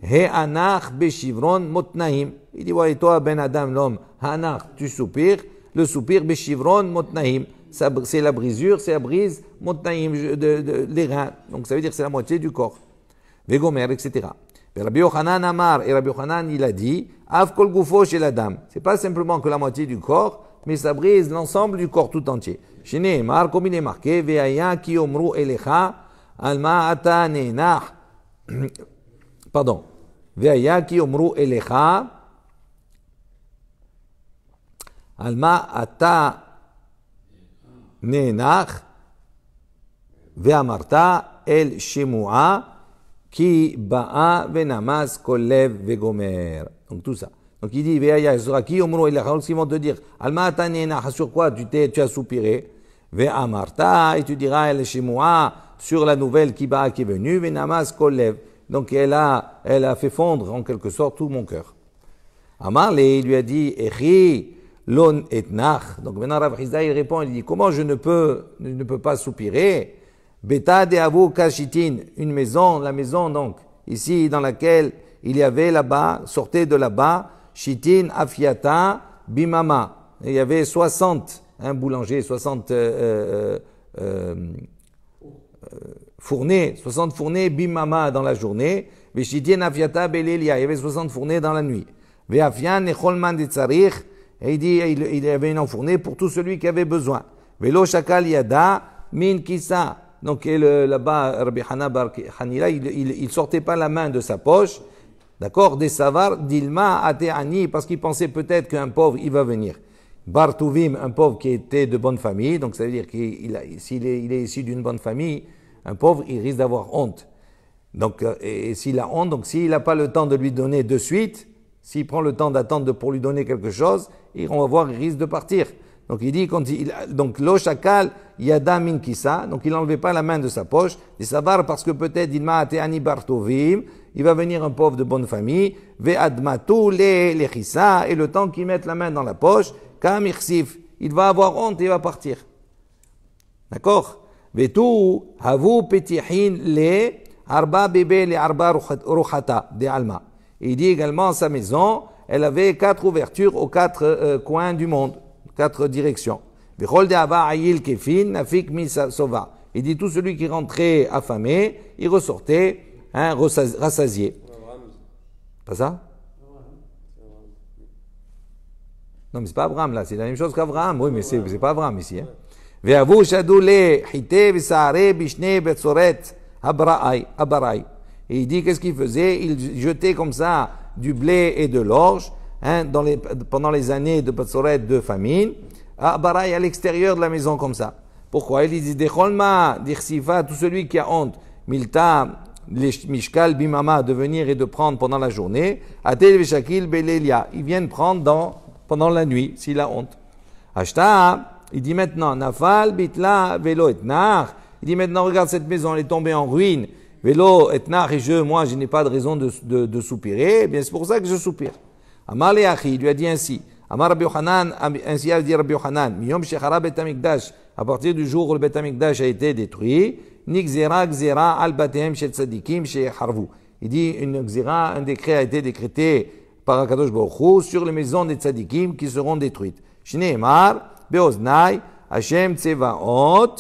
He'anach beshivron motnaim. Il dit, ouais, toi ben Adam, l'homme, Ha'anach, tu soupires, le soupir beshivron motnaim. C'est la brisure, c'est la brise motnaim, les reins. Donc ça veut dire que c'est la moitié du corps. Vegomer, etc. Rabbi Yochanan Amar, et Rabbi Yochanan, il a dit, Av kol gufo shel Adam. C'est pas simplement que la moitié du corps, mais ça brise l'ensemble du corps tout entier. Chez Nehemar, comme il est marqué, Ve'aya ki omru elecha, alma ata nenach. Pardon. Ve'aya ki omru elecha, alma ata nenach, ve'amarta el shemua, ki ba'a ve'namas kolev ve'gomer. Donc tout ça. Donc il dit, Ve'aya, qui omro il ils vont te dire, Alma tanena, sur quoi tu as soupiré, Ve'amarta, et tu diras, El shemua, sur la nouvelle qui est venue, Ve'namas kolev. Donc elle a fait fondre en quelque sorte tout mon cœur. Amarle, il lui a dit, Echi lon etnach. Donc maintenant Rav Hizda il répond, il dit, comment je ne peux pas soupirer? Beta de avu kashitin, une maison, la maison donc, ici dans laquelle il y avait là-bas, sortez de là-bas, Shitin Afiata Bimama. Il y avait 60 boulangers, 60 fournées, 60 fournées Bimama dans la journée. Shitin Afiata Belelia. Il y avait 60 fournées dans la nuit. Ve'afian Echolman de Tzarich. Et il dit, il y avait une fournée pour tout celui qui avait besoin. Velo Shakal Yada Min Kisa. Donc là-bas, Rabbi Hana Bar Hanila, il sortait pas la main de sa poche. D'accord, des savars d'Ilma Ateani, parce qu'il pensait peut-être qu'un pauvre, il va venir. Bartouvim, un pauvre qui était de bonne famille, donc ça veut dire s'il est issu d'une bonne famille, un pauvre, il risque d'avoir honte. Donc, et s'il a honte, donc s'il n'a pas le temps de lui donner de suite, s'il prend le temps d'attendre pour lui donner quelque chose, on va voir, il risque de partir. Donc il dit, donc lo shakal yada min kisa, donc il n'enlevait pas la main de sa poche, des sabar parce que peut-être il m'a été ani bartovim, il va venir un pauvre de bonne famille, ve admatu le chissa, et le temps qu'il mette la main dans la poche, kam irsif, il va avoir honte et il va partir. D'accord? Vetu havu petihin le arba bébé le arba ruchata de alma. Il dit également sa maison, elle avait 4 ouvertures aux 4 coins du monde, 4 directions. Il dit tout celui qui rentrait affamé, il ressortait rassasié. Pas ça? Non, mais c'est pas Abraham là, c'est la même chose qu'Abraham. Oui, mais c'est pas Abraham ici. Hein. Et il dit qu'est-ce qu'il faisait? Il jetait comme ça du blé et de l'orge pendant les années de Batsoret de famine, à Baraï, à l'extérieur de la maison comme ça. Pourquoi? Il dit Decholma, Dirsifa, tout celui qui a honte, Milta, Mishkal, Bimama, de venir et de prendre pendant la journée, Atel Veshakil, Belelia, ils viennent prendre pendant la nuit, s'il a honte. Ashta, il dit maintenant, Nafal, Bitla, Velo Etnar, il dit maintenant, regarde cette maison, elle est tombée en ruine, Velo Etnar, et moi, je n'ai pas de raison de soupirer, eh bien c'est pour ça que je soupire. Amar Leachi, il lui a dit ainsi, Amar Rabbi Yochanan, ainsi a dit Rabbi Yochanan, Miyom Shechara Bet Amikdash, à partir du jour où le Bet Amikdash a été détruit, Nixera Gzera al Batehem Shel Tzadikim Shecharvu. Il dit, une Gzera, un décret a été décrété par Akadosh Baruch Hu sur les maisons des Tzadikim qui seront détruites. Shneemar, Beoznai, Hashem Tsevaot,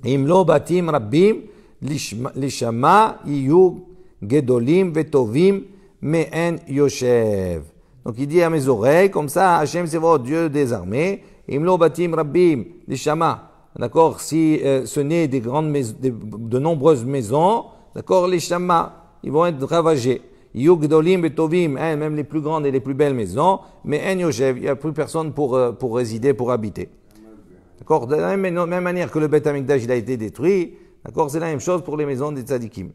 Imlo Batim Rabbim, Lishama Iyu Gedolim Vetovim Me'en Yoshev. Donc il dit à mes oreilles, comme ça, Hashem Tsevaot, Dieu des armées, Imlo Batim Rabbim, Lishama. D'accord, si ce n'est des grandes maisons, de nombreuses maisons, d'accord, les chamas, ils vont être ravagés. Yugdolim et Tovim, même les plus grandes et les plus belles maisons, mais en Yoshev, il n'y a plus personne pour résider, pour habiter. D'accord, de la même manière que le Beth Amikdash il a été détruit, d'accord, c'est la même chose pour les maisons des tzadikim.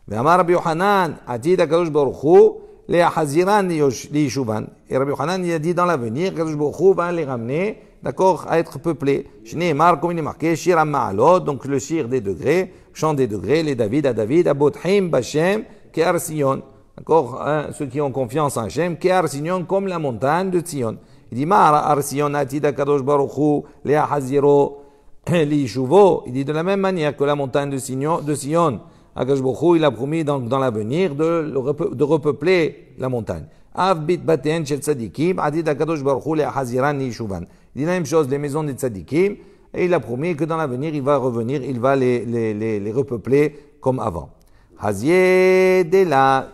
Ve'amar Rabbi Yochanan, atid HaKadosh Baruch Hu, les Haziran liyishuvan. Et Rabbi Yochanan, il a dit dans l'avenir, HaKadosh Baruch Hu va les ramener, d'accord, à être peuplés. Shneimar, comme il est marqué, Shir Ma'alot, donc le shir des degrés, chant des degrés, les David à David, Abotchim, Bashem, Kear Sion. D'accord, ceux qui ont confiance en Hashem, Kear Sion, comme la montagne de Sion. Il dit, Ma'ar Sion, Atida Kadosh Baruch Hu, Lea Haziro, Liishuvo. Il dit de la même manière que la montagne de Sion, Akadosh Baruch Hu, il a promis dans l'avenir de repeupler la montagne. Avbit Baten Shel Tzadikim, Atida Kadosh Baruch Hu, Lea Haziran Liishuvan. Il dit la même chose, les maisons des tzadikim, et il a promis que dans l'avenir, il va revenir, il va les repeupler comme avant. Hazié de la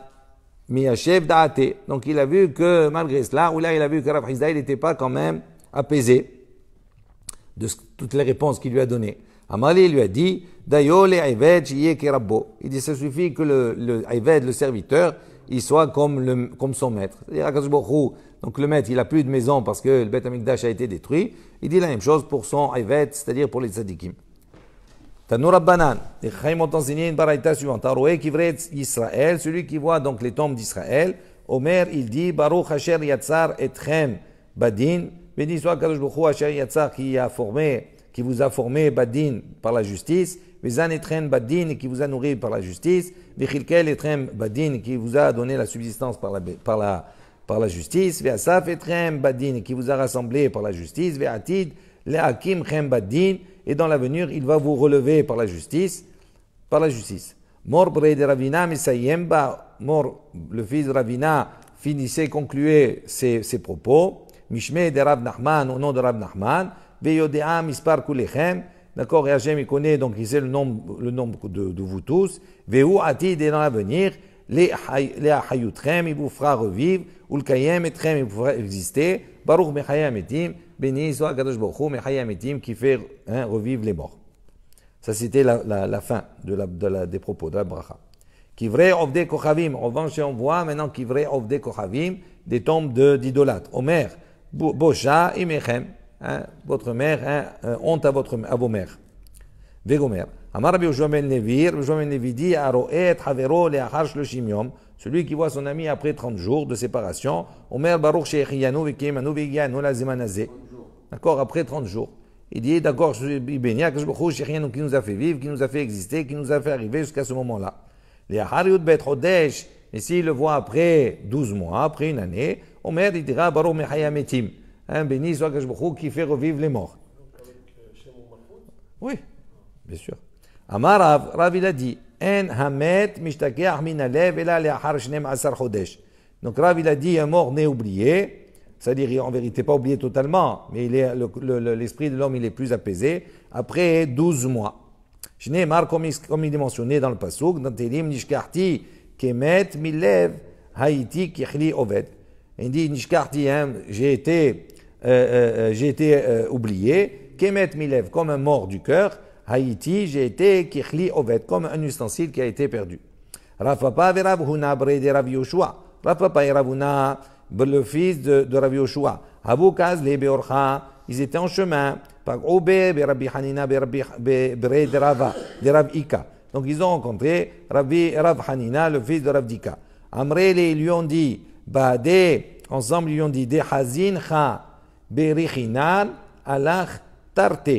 Miyachev Daate. Donc il a vu que, malgré cela, il a vu que Rav Hizda, il n'était pas quand même apaisé de toutes les réponses qu'il lui a données. Amali lui a dit, Dayo le Ayved Shiye Kerabbo. Il dit, ça suffit que le Ayved, le serviteur, il soit comme son maître. C'est-à-dire, Akadosh Baruch Hu, donc le maître, il n'a plus de maison parce que le Beth Amikdash a été détruit. Il dit la même chose pour son Ayvet, c'est-à-dire pour les tzadikim. Tanou Rabbanan, les Chaim ont enseigné une baraita suivante. Aroé Kivret Israël, celui qui voit donc les tombes d'Israël. Omer, il dit, Baruch Hasher Yatzar Etchem Badin. Béni soit Kadosh Baruch Hu Hasher Yatzar qui vous a formé Badin par la justice. Vezan Etchem Badin qui vous a nourri par la justice. Vechilkel Etchem Badin qui vous a donné la subsistance par la justice, Ve'asaf Etchem Badin, qui vous a rassemblé par la justice, Ve'atid Le'akim Chem Badin, et dans l'avenir, il va vous relever par la justice. Mor Bre de Ravina, Misayemba, Mor, le fils de Ravina, concluait ses propos. Mishme de Rav Nachman, au nom de Rav Nachman, Ve'yodea Mispar Kulechem, d'accord, et Hachem, il connaît, donc il sait le nombre de vous tous. Ve'u Atid, et dans l'avenir, les Hayutrem, il vous fera revivre, ou le Kayem Etrem, il vous fera exister, Baruch Mechayam Etim, béni soit Kadosh Baruch Hu Mechayam Etim, qui fait revivre les morts. Ça, c'était la fin des propos, de la bracha. Kivrei Ovde Kochavim, en revanche, on voit maintenant Kivrei Ovde Kochavim, des tombes d'idolâtres. Omer, Bosha Imechem, votre mère, honte à vos mères. Vegomer. Amar Rabbi Yoshua ben Levi, Rabbi Yoshua ben Levi dit, Aroet Havero le'achar shloshim yom, celui qui voit son ami après 30 jours de séparation, Omer Baruch she'echiyanu ve'kiyemanu ve'yanu la zemanazé. d'accord, après 30 jours. Il dit, d'accord, je suis béni, qui nous a fait vivre, qui nous a fait exister, qui nous a fait arriver jusqu'à ce moment-là. Les Hariut Bet Chodesh, et s'il le voit après 12 mois, après une année, Omer, il dira, Baruch Mechaya Metim. Béni soit Kashbachou qui fait revivre les morts. Oui, bien sûr. Amar Rav, il a dit, En Hamet Mishtakeach Min Alev Ela Leachar Shnem Asar Chodesh. Donc Rav, il a dit, un mort n'est oublié. C'est-à-dire, en vérité, pas oublié totalement, mais l'esprit de l'homme, il est plus apaisé, après 12 mois. Shneimar, comme il est mentionné dans le Pasuk, dans Télim, Nishkarti, Kemet, Milev, Haïti, Kichli, Oved. Il dit, Nishkarti, j'ai été oublié, Kemet, Milev, comme un mort du cœur, Haïti, j'ai été Kichli, Oved, comme un ustensile qui a été perdu. Rafapa, Verav Huna, Brede, Rav Yoshua. Rafapa et Ravuna, le fils de Rav Yoshua. Havukaz le Beorcha, ils étaient en chemin. Par Obe, Rabbi Hanina, de Rav Ika. Donc ils ont rencontré Rav Hanina, le fils de Rav Dika. Amrele, ils lui ont dit, Bade, ensemble ils lui ont dit, De Hazin Cha, Berichinan, Alach Tarte.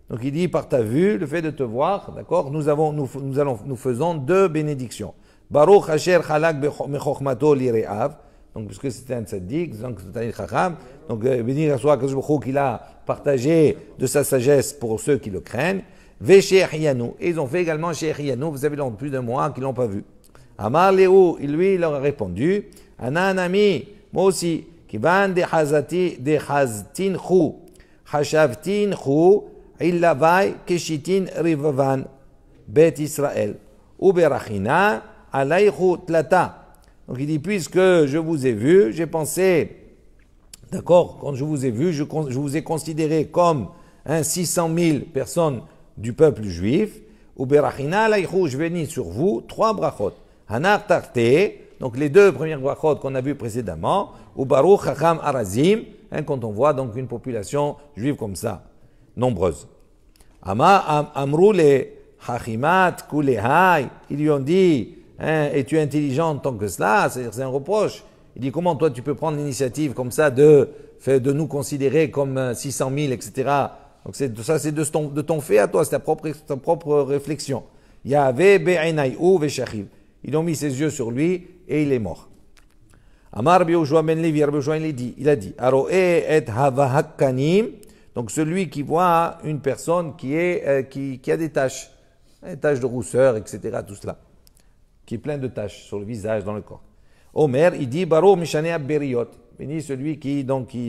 Donc il dit, par ta vue, le fait de te voir, d'accord, nous faisons 2 bénédictions. Baruch Asher Chalak Mechochmato Lireav. Donc, puisque c'était un tzaddik, donc c'est un chacham, donc béni soit Kajbouchou qu'il a partagé de sa sagesse pour ceux qui le craignent. Ve Shechianu. Et ils ont fait également Shechianu, vous avez plus de mois qu'ils l'ont pas vu. Amar Léou, lui, il leur a répondu, Ana un ami, moi aussi, qui van de Haztin Chou, Hashavtin Chou, Illavai, Keshitin Rivavan, Bet Israël, Uberachina, Alaychu Tlata. Donc il dit, puisque je vous ai vu, j'ai pensé, d'accord, quand je vous ai vu, je vous ai considéré comme 600 000 personnes du peuple juif. Uberachina laïchou, je bénis sur vous 3 brachot. Hanar tarte, donc les 2 premières brachot qu'on a vues précédemment. Ubaruch chacham arazim, quand on voit donc une population juive comme ça, nombreuse. Amrou le hachimat kulehai, ils lui ont dit, es-tu intelligent tant que cela? C'est un reproche. Il dit, comment toi tu peux prendre l'initiative comme ça de nous considérer comme 600 000, etc. Donc ça c'est de ton fait à toi, c'est ta propre réflexion. Yahvé be'enaïou ve'shachiv. Ils ont mis ses yeux sur lui et il est mort. Amar Biojoa ben Levi, il a dit, Aroe et havahakanim, donc celui qui voit une personne qui a des taches de rousseur, etc., tout cela, qui est plein de taches sur le visage, dans le corps. Omer, il dit, Baro Mishanea Beriot, béni celui qui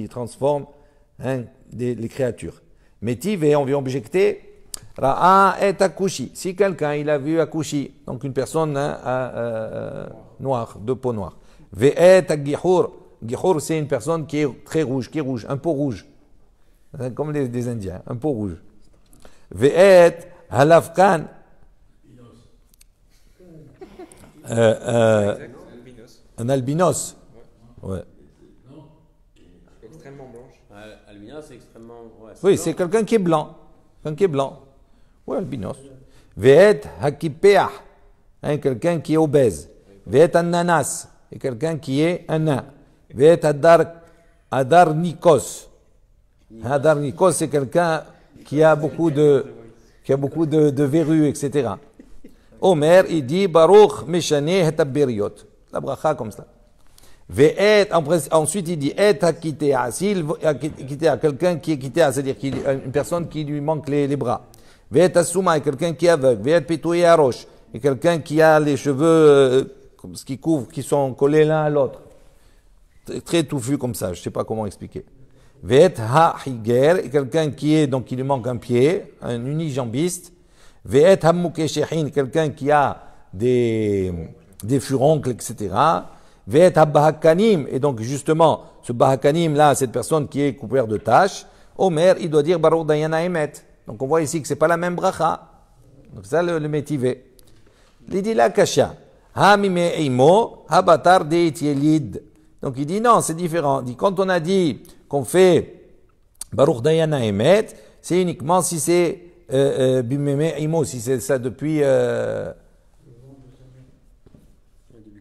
transforme les créatures. Métive, on vient objecter, Ra'a et Akushi. Si quelqu'un, il a vu Akushi, donc une personne noire, de peau noire. Ve'et Gihur. Gihur, c'est une personne qui est très rouge, un peau rouge. Comme les Indiens, un peau rouge. Ve'et Halafkan. Un albinos. Ouais. Extrêmement blanche. Albinos, c'est extrêmement. Ouais, Oui, c'est quelqu'un qui est blanc. Oui, albinos. Ve'et hakipeah. Quelqu'un qui est obèse. Ve'et ananas. Et quelqu'un qui est un nain. Ve'et adar nikos. Adar nikos, c'est quelqu'un qui a beaucoup de verrues, etc. Omer, il dit, Baruch Meshane Hetaberiot. La bracha comme ça. Ensuite, il dit, Et Hakitea. S'il a quelqu'un qui est Kitea, c'est-à-dire une personne qui lui manque les bras. Ve'et Asuma, et quelqu'un qui est aveugle. Ve'et Petouye Arosh, et quelqu'un qui a les cheveux qui sont collés l'un à l'autre. Très touffus comme ça, je ne sais pas comment expliquer. Ve'et Ha-Higer, et quelqu'un qui lui manque un pied, un unijambiste. Ve'et Hammukeshehin, quelqu'un qui a des furoncles, etc. Ve'et Habahakanim, et donc justement, ce Bahakanim là, cette personne qui est couverte de taches, Omer, il doit dire Baruch Dayana Emet. Donc on voit ici que c'est pas la même bracha. Donc ça le métivé. Il dit la kasha. Hamime Eimo, Habatar Deit Yelid. Donc il dit non, c'est différent. Il dit, quand on a dit qu'on fait Baruch Dayana Emet, c'est uniquement si c'est Bimeme Eimo, si c'est ça depuis. Depuis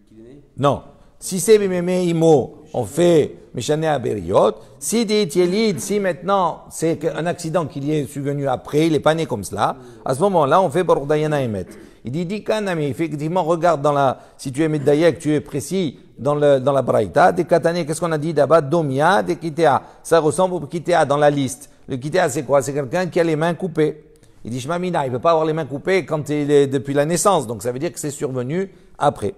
qu'il est né. Non, Si c'est Bimeme Imo, on fait Mishane Aberiot. Si des Yelid, si maintenant c'est un accident qui lui est survenu après, il n'est pas né comme cela, à ce moment-là, on fait Baruch Dayana Emet. Il dit Kanami, effectivement, regarde si tu es Meddayek, tu es précis dans la Braïta, des Katane, qu'est-ce qu'on a dit d'abord? Domia, des Kitea. Ça ressemble au Kitea dans la liste. Le Kitea, c'est quoi? C'est quelqu'un qui a les mains coupées. Il dit Shmamina, il ne peut pas avoir les mains coupées quand il est depuis la naissance, donc ça veut dire que c'est survenu après.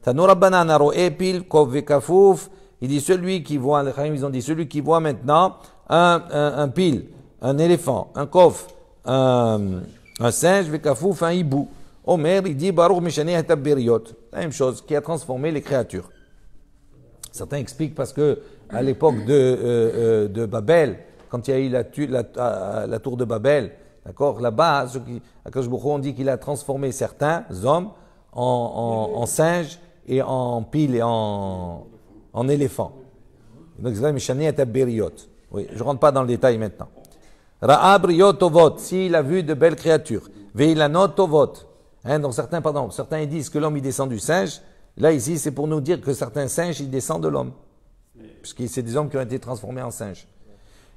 Tanourabana Naro Epil, Kov Vekafouf, il dit celui qui voit, les Khaïm, ils ont dit celui qui voit maintenant un pile, un éléphant, un kof, un singe, Vekafouf, un hibou. Omer, il dit Baruch Mishane Hataberiot, la même chose, qui a transformé les créatures. Certains expliquent parce que à l'époque de Babel, quand il y a eu la tour de Babel, d'accord, là-bas, on dit qu'il a transformé certains hommes en singes et en piles et en éléphants. Donc, c'est Mishane Hataberiot. Oui, je ne rentre pas dans le détail maintenant. Ra'ab Riotovot, s'il a vu de belles créatures. Veilanot Tovot. Donc certains ils disent que l'homme il descend du singe. Là ici c'est pour nous dire que certains singes ils descendent de l'homme, puisque c'est des hommes qui ont été transformés en singes.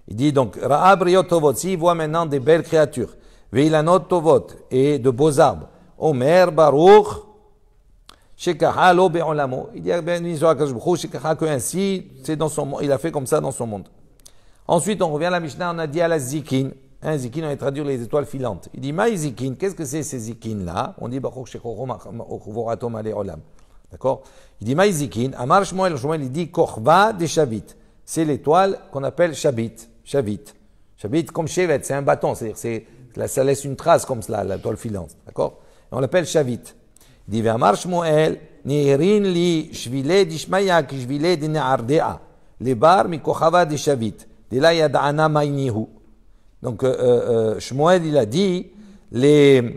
Il dit donc Ra'ab Riyot Tovot, s'il voit maintenant des belles créatures, Veilanot Tovot, et de beaux arbres, Omer Baruch Shekaha lo be'olamo. Il dit que ainsi c'est dans son monde, il a fait comme ça dans son monde. Ensuite on revient à la Mishnah, on a dit à la Zikin. Un zikin, on va traduire les étoiles filantes. Il dit, Maï zikin, qu'est-ce que c'est ces zikins-là? On dit, D'accord? Il dit, Maï zikin, Amar Shmuel, il dit, Korva de Shavit. C'est l'étoile qu'on appelle Shavit. Shavit. Shavit comme Shevet, c'est un bâton, c'est-à-dire, ça laisse une trace comme cela, l'étoile filante. D'accord? Et on l'appelle Shavit. Il dit, Amar Shmuel, Nihirin li shvile dishmaya ki shvile di ne'ardea. Les bar mi kochava de Shavit. De la yada'ana maïnihu. Donc, Shmuel, il a dit, les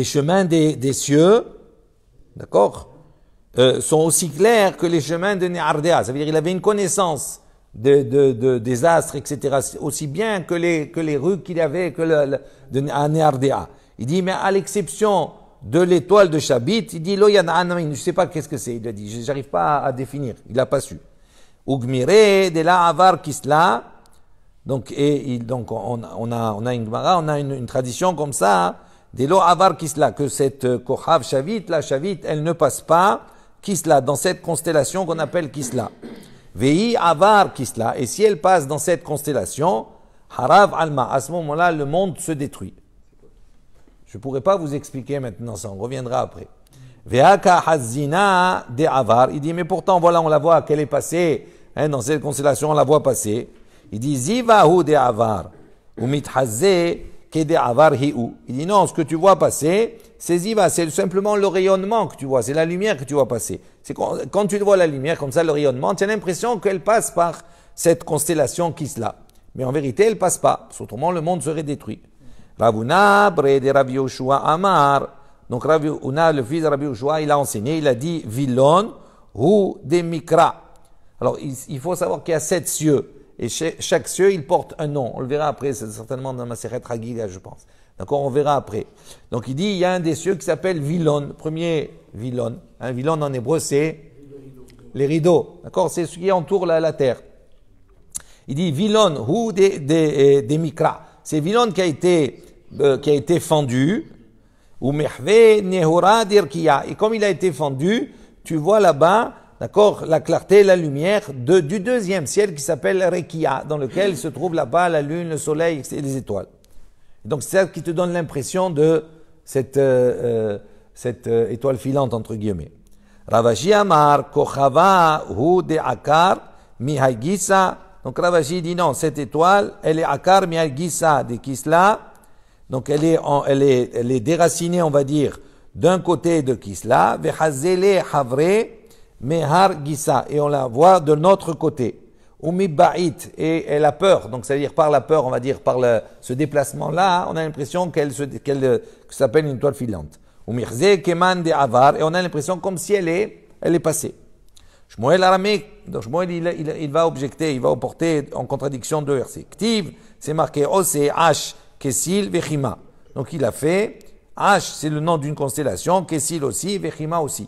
chemins des cieux, d'accord, sont aussi clairs que les chemins de Ne'ardea. Ça veut dire qu'il avait une connaissance des astres, etc., aussi bien que les rues qu'il avait à Ne'ardea. Il dit, mais à l'exception de l'étoile de Shabit, il dit, je ne sais pas qu'est-ce que c'est. Il a dit, j'arrive pas à définir. Il n'a pas su. Ugmire de la avar kisla. Donc, on a une Gemara, on a une tradition comme ça, des lo avar kisla, que cette kochav shavit, la shavit, elle ne passe pas kisla, dans cette constellation qu'on appelle kisla. Vei avar kisla, et si elle passe dans cette constellation, harav alma, à ce moment-là, le monde se détruit. Je ne pourrai pas vous expliquer maintenant ça, on reviendra après. Veaka hazina de avar, il dit, mais pourtant, voilà, on la voit qu'elle est passée, dans cette constellation, on la voit passer. Il dit Zivahu de avar ou mithaze ke de avar hiu. Il dit non, ce que tu vois passer, c'est Ziva, c'est simplement le rayonnement que tu vois, c'est la lumière que tu vois passer. C'est quand tu vois la lumière comme ça, le rayonnement, tu as l'impression qu'elle passe par cette constellation Kisla. Mais en vérité, elle passe pas. Autrement, le monde serait détruit. Ravuna bre de Rabbi Yoshua Amar. Donc Rabbi Una, le fils de Rabbi Yoshua, il a enseigné, il a dit Vilon ou de Mikra. Alors il faut savoir qu'il y a 7 cieux. Et chaque cieux, il porte un nom. On le verra après, c'est certainement dans ma Maseret Hagiga, je pense. D'accord, on verra après. Donc il dit, il y a un des cieux qui s'appelle Vilon. Premier Vilon. Vilon en hébreu, c'est les rideaux. D'accord, c'est ce qui entoure la terre. Il dit Vilon ou des Mikra. C'est Vilon qui a été fendu. Ou Mehve Nehora d'Irkiya. Et comme il a été fendu, tu vois là-bas, d'accord, la clarté, la lumière du deuxième ciel qui s'appelle Rekia, dans lequel se trouve là-bas la lune, le soleil et les étoiles. Donc c'est ça qui te donne l'impression de cette étoile filante entre guillemets. Ravashi Amar Kochava Hu de Akar Mihagisa. Donc Ravashi dit non, cette étoile, elle est Akar Mihagisa de Kisla. Donc elle est déracinée, on va dire, d'un côté de Kisla, Vechazele Havre. Mehar Gissa, et on la voit de notre côté. Umiba'it, et elle a peur, donc c'est-à-dire par la peur, on va dire, par ce déplacement-là, on a l'impression qu'elle s'appelle une toile filante. Umirze Keman de Avar, et on a l'impression comme si elle est passée. Shmuel Araméque, donc Shmuel il va objecter, il va porter en contradiction deux versets. Ktiv, c'est marqué Ose, H, Kesil, Vechima. Donc il a fait, H, c'est le nom d'une constellation, Kesil aussi, Vechima aussi.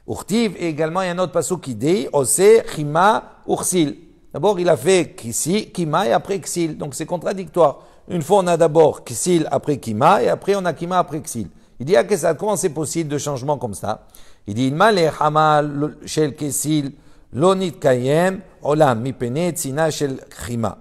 Urtiv, et également il y a un autre passage qui dit Ose, Chima, Ursil. D'abord il a fait Kima et après Ksil. Donc c'est contradictoire. Une fois on a d'abord Ksil après Kima et après on a Kima après Ksil. Il dit comment c'est possible de changement comme ça? Il dit Ilma le Hama shel Ksil lo nitkayem olam mipene tzina shel Chima.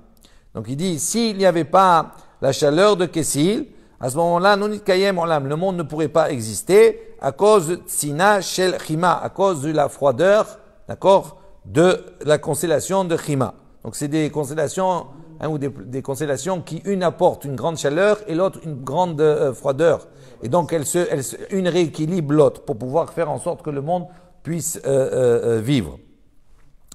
Donc il dit s'il n'y avait pas la chaleur de Ksil, à ce moment-là, non nitkayem olam, le monde ne pourrait pas exister à cause de tzina shel Chima, à cause de la froideur, d'accord, de la constellation de Chima. Donc c'est des constellations ou des constellations qui une apporte une grande chaleur et l'autre une grande froideur. Et donc une rééquilibre l'autre pour pouvoir faire en sorte que le monde puisse vivre.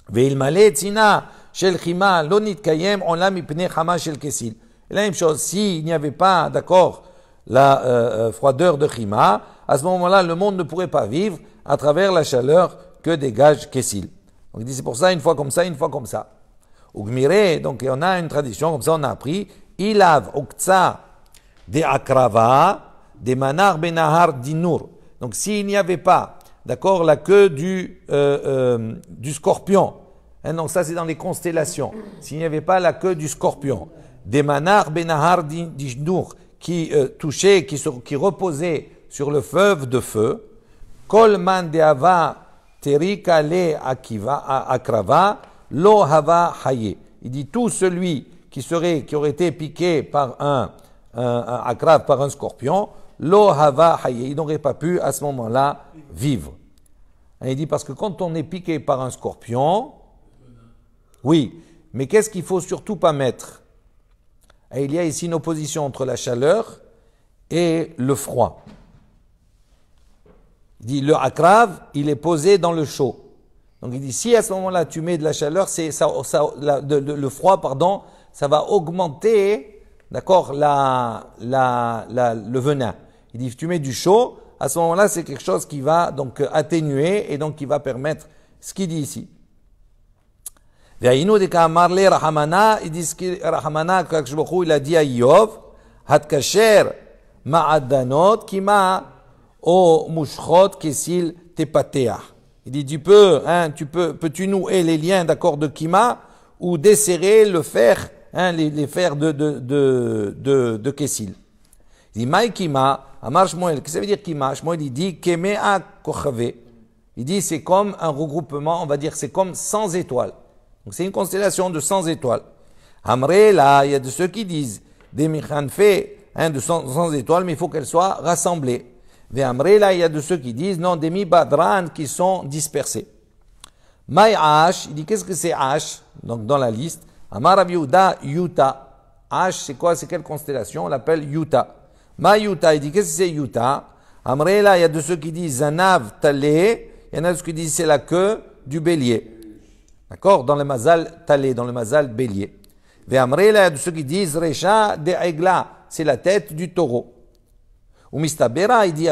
Ve'ilmale tzina shel Chima lo nitkayem olam mipnei chama shel Kesil. Et la même chose, s'il n'y avait pas, d'accord, la froideur de Chima, à ce moment-là, le monde ne pourrait pas vivre à travers la chaleur que dégage Kesil. Donc il dit c'est pour ça, une fois comme ça, une fois comme ça. Ugmire, donc on a une tradition, comme ça on a appris, Ilav uktsa de akrava, de manar benahar dinur. Donc s'il n'y avait pas, d'accord, la queue du scorpion, hein, donc ça c'est dans les constellations, s'il n'y avait pas la queue du scorpion, des manar benahar dinur, qui touchait, qui reposait sur le fleuve de feu, kol man de ava terika le akrava, lo hava haye. Il dit tout celui qui aurait été piqué par un akrav, par un scorpion, lo hava haye. Il n'aurait pas pu à ce moment-là vivre. Et il dit parce que quand on est piqué par un scorpion, oui, mais qu'est-ce qu'il faut surtout pas mettre? Et il y a ici une opposition entre la chaleur et le froid. Il dit le akrav, il est posé dans le chaud. Donc il dit si à ce moment-là tu mets de la chaleur, le froid, pardon, ça va augmenter, d'accord, le venin. Il dit si tu mets du chaud, à ce moment-là c'est quelque chose qui va donc atténuer et donc qui va permettre ce qu'il dit ici. Il dit Rahamana, il a dit à Yov, Hatkasher ma'adanot kima o mushchot kesil tepateah. Il dit peux-tu nouer les liens d'accord de Kima ou desserrer le fer, les fers de Kessil. Il dit Maï Kima, Amar Shmuel, qu'est-ce que ça veut dire Kima? Shmuel il dit Kemea Kochave. Il dit c'est comme un regroupement, on va dire c'est comme 100 étoiles. Donc c'est une constellation de 100 étoiles. Amre là, il y a de ceux qui disent des Michanfe, de 100 étoiles, mais il faut qu'elles soient rassemblées. Ve'amre là, il y a de ceux qui disent non, des mi-badran qui sont dispersés. Maï Ash, il dit qu'est-ce que c'est Ash? Donc dans la liste, Amar Rav Yehuda Yuta. Ash, c'est quoi? C'est quelle constellation? On l'appelle Yuta. Maï Yuta, il dit qu'est-ce que c'est Yuta? Amre là, il y a de ceux qui disent Zanav Talé, il y en a ceux qui disent c'est la queue du bélier. D'accord? Dans le mazal Talé, dans le mazal bélier. Ve'amre là, il y a de ceux qui disent Recha de Aigla, c'est la tête du taureau. Ou Mistabera, il dit,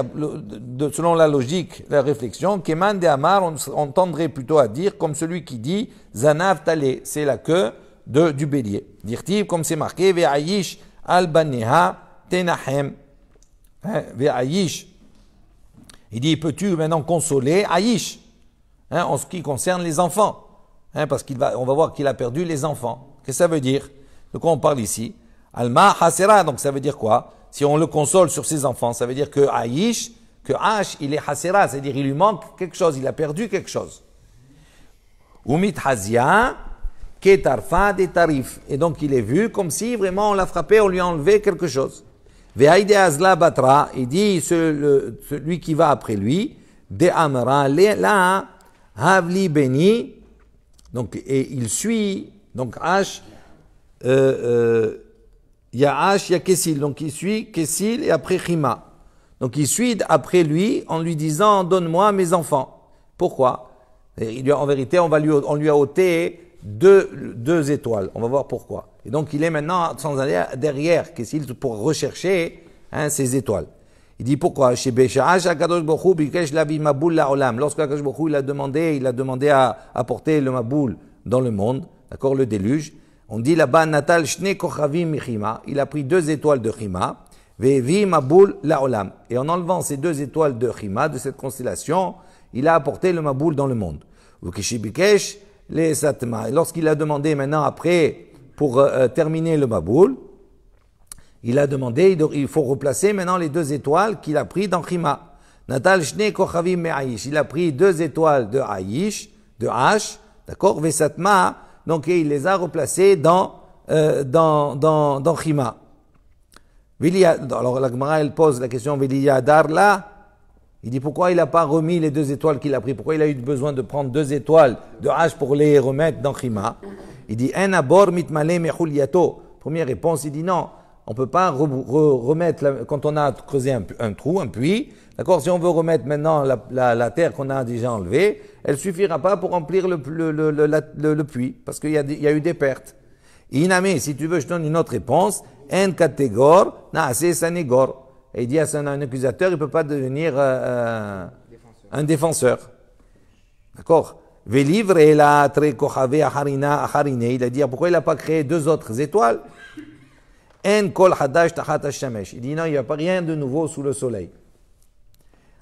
selon la logique, la réflexion, Keman de Amar, on tendrait plutôt à dire, comme celui qui dit, Zanav Talé, c'est la queue du bélier. Dire-t-il, comme c'est marqué, Ve'ayish al-baneha tenahem. Ve'ayish. Il dit, peux-tu maintenant consoler Ayish, en ce qui concerne les enfants, parce on va voir qu'il a perdu les enfants. Qu'est-ce que ça veut dire? De quoi on parle ici? Alma hasera, donc ça veut dire quoi? Si on le console sur ses enfants, ça veut dire que Aïch, que H, il est hasera, c'est-à-dire il lui manque quelque chose, il a perdu quelque chose. Umit hazia, ketarfa de tarif. Et donc il est vu comme si vraiment on l'a frappé, on lui a enlevé quelque chose. Ve'aide azla batra, il dit celui qui va après lui, de amra la havli beni, donc et il suit, donc H, il y a H, il y a Kessil. Donc il suit Kessil et après Chima. Donc il suit après lui en lui disant donne-moi mes enfants. Pourquoi? En vérité, on lui a ôté deux étoiles. On va voir pourquoi. Et donc il est maintenant sans aller derrière Kessil pour rechercher ces étoiles. Il dit pourquoi? Lorsque Akadosh Baruch Hu il a demandé à apporter le Maboul dans le monde, d'accord, le déluge. On dit là-bas, Natal Shne Kochavim Michima, il a pris 2 étoiles de Chima, Vevi Maboul Laolam. Et en enlevant ces 2 étoiles de Chima, de cette constellation, il a apporté le maboul dans le monde. Lorsqu'il a demandé maintenant après, pour terminer le maboul, il a demandé, il faut replacer maintenant les 2 étoiles qu'il a pris dans Chima. Natal Shne Kochavim Me'ayish. Il a pris 2 étoiles de Ayish, de H, d'accord, Vesatma, donc il les a replacées dans Chima. Alors la Gemara, elle pose la question, Veliyadar là, il dit pourquoi il n'a pas remis les 2 étoiles qu'il a pris, pourquoi il a eu besoin de prendre 2 étoiles de H pour les remettre dans Chima. Il dit, En abor mitmale mechulyato. Première réponse, il dit non. On ne peut pas remettre, quand on a creusé un trou, un puits, d'accord, si on veut remettre maintenant la terre qu'on a déjà enlevée, elle ne suffira pas pour remplir le puits, parce qu'il y a eu des pertes. Iname, si tu veux, je donne une autre réponse. En catégor, naase sanégor. Et il dit à un accusateur, il ne peut pas devenir un défenseur. D'accord? Velivre et la tre kochave acharina acharine. Il a dit, pourquoi il n'a pas créé 2 autres étoiles? En kol hadash tachat hashamesh. Il dit non, il n'y a pas rien de nouveau sous le soleil.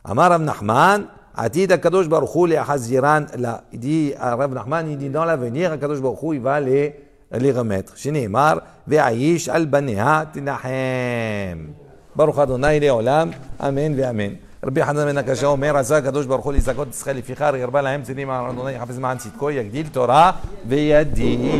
Amar Rav Nachman, atid HaKadosh Baruch Hu le'achaziran la. Il dit, Rav Nachman, il dit dans l'avenir, HaKadosh Baruch Hu, il va les remettre. Shneimar, ve'ayish al baneha tinahem. Baruch Adonai le'olam, amen ve'amen. רבי חנן בן הקשה אומר, עשה הקדוש ברוך הוא לזכות ישראל לפיכך, ירבה להם צדיקים על אדוני יחפש מען צדקו, יגדיל תורה וידין.